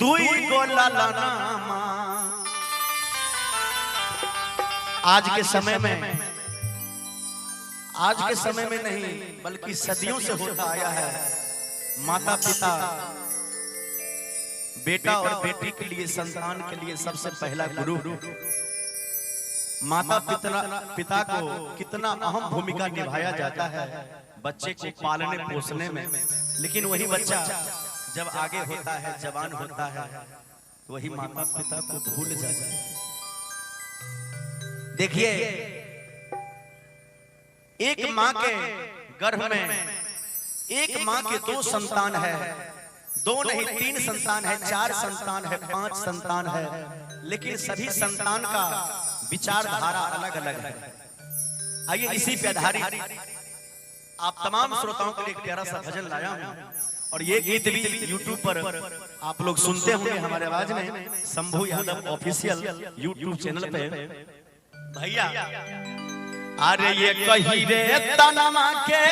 दुई गो ललनामा। आज के समय में नहीं बल्कि सदियों से होता आया है। माता पिता बेटा और बेटी के लिए, संतान के लिए सबसे पहला गुरु। माता पिता को कितना अहम भूमिका निभाया जाता है बच्चे को पालने पोसने में, लेकिन वही बच्चा जब आगे होता है, जवान होता है, तो वही माता पिता को भूल जाता है। देखिए, एक मां के गर्भ में एक मां के 2 संतान है, 2 नहीं 3 संतान है, 4 संतान है, 5 संतान है, लेकिन सभी संतान का विचारधारा अलग अलग है। आइए इसी पे आधारित आप तमाम श्रोताओं के लिए एक प्यारा सा भजन लाया हूं, और ये गीत भी YouTube पर आप लोग सुनते होंगे हमारे आवाज में, Shambhu Yadav official YouTube channel पे। भैया अरे ये कही रे तनमा के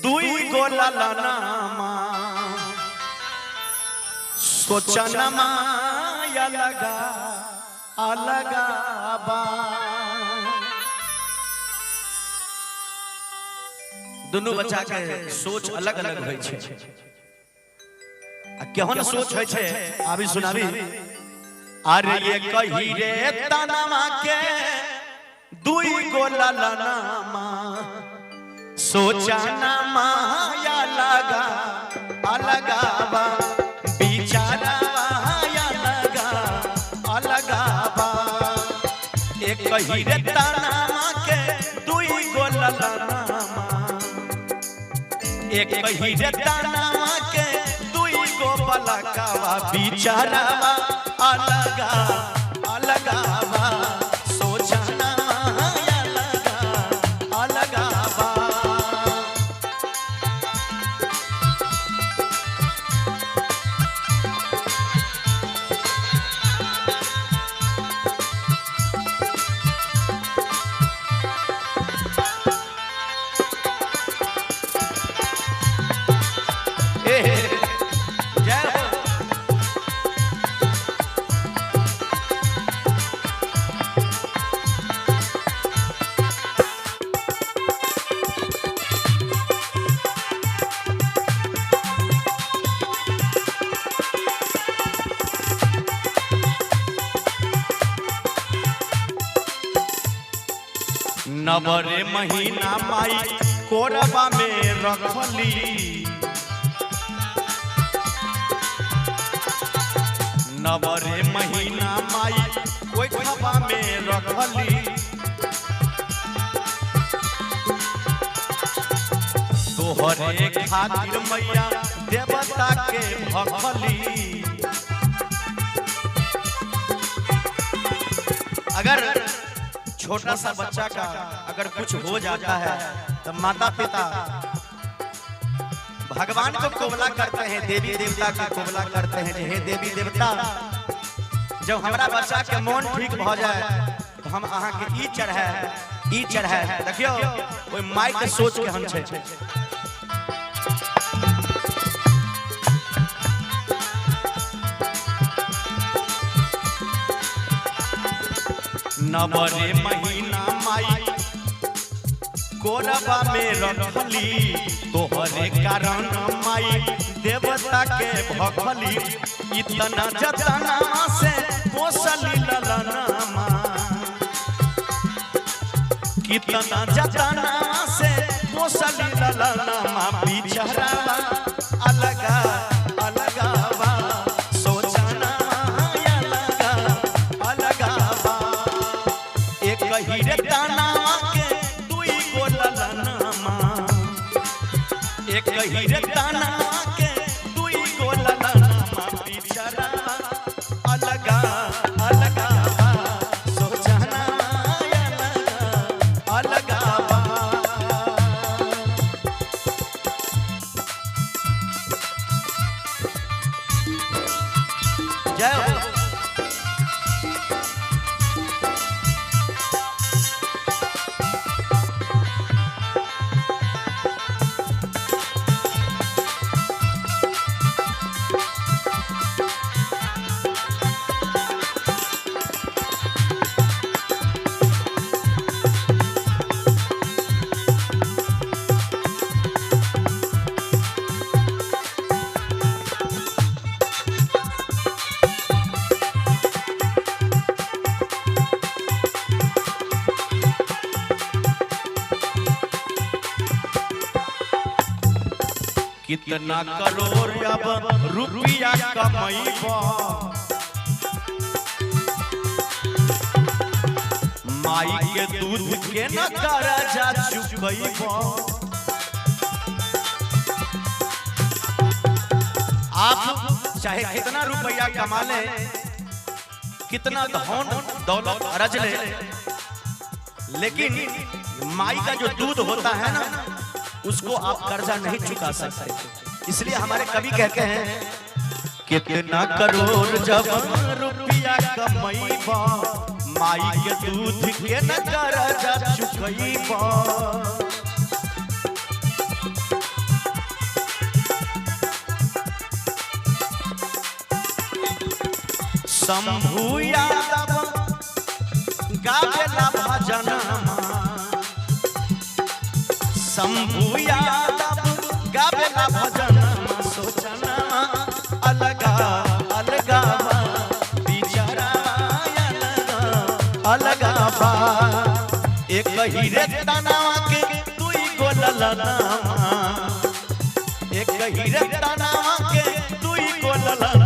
दुई गो ललनामा, सोचनमा या लगा अलगा बा। दोनों बच्चा के सोच अलग अलग होय छै। केहन सोच होय छै आबी सुनाबी। अरे ये कही रे तनमा के दुई गो ललनामा, सोचना माया लगा अलगा बा, बिचारा या लगा अलगा बा। एक कही रे तनमा के दुई गो ललनामा, एक कही रे तनमा के दुई गो बलकावा, बिचारा अलगा अलगा बा, सोचना माया लगा अलगा बा। जय हो। नवरे महीना माई कोरबा में रखली, नवरे महीना माई कोरबा में रखली। तोहरे खातिर मैया देवता के भखली। अगर छोटा सा बच्चा का अगर कुछ हो जाता है तो माता पिता भगवान को कोबला करते हैं, देवी देवता का कोबला करते हैं। हे देवी देवता, जब हमारा बच्चा के मन ठीक हो जाए तो हम अहाँ के ई चढ़ाए। देखियो कोई माई के सोच के हम छे। नवरे महीना माई कोरबा में रखली, तोहरे कारण माई देवता के भखली। इतना जतना से पोसली ललनामा, कितना जतना से पोसली ललनामा, बिचारा अलगा अलगा बा, सोचना या लगा अलगा बा। एक कही रे तनमा के दुई गो ललनामा, एक कही रे तनमा के दुई गो ललनामा, बिचारा अलगा अलगा बा, सोचना या लगा अलगा बा। जय हो। कितना करोड़ अब रुपया कमाईबा, माई के दूध के न कर्जा चुकईबा। आप चाहे कितना रुपया कमा ले, कितना धन दौलत अर्ज ले, लेकिन माई का जो दूध होता है ना, उसको आप कर्जा नहीं चुका सकते। इसलिए हमारे कवि कहते हैं कितना करोड़ जब रुपया कमाईबा, माई के दूध के न कर्जा चुकईबा। शंभू यादव गावेला भजनमा, शंभू यादव गावेला भजनमा, सोचना अलगा अलगा बिचारा अलगा बा। एक ही रे तनावा के दुई गो ललनामा, एक ही रे तनावा के दुई गो ललनामा।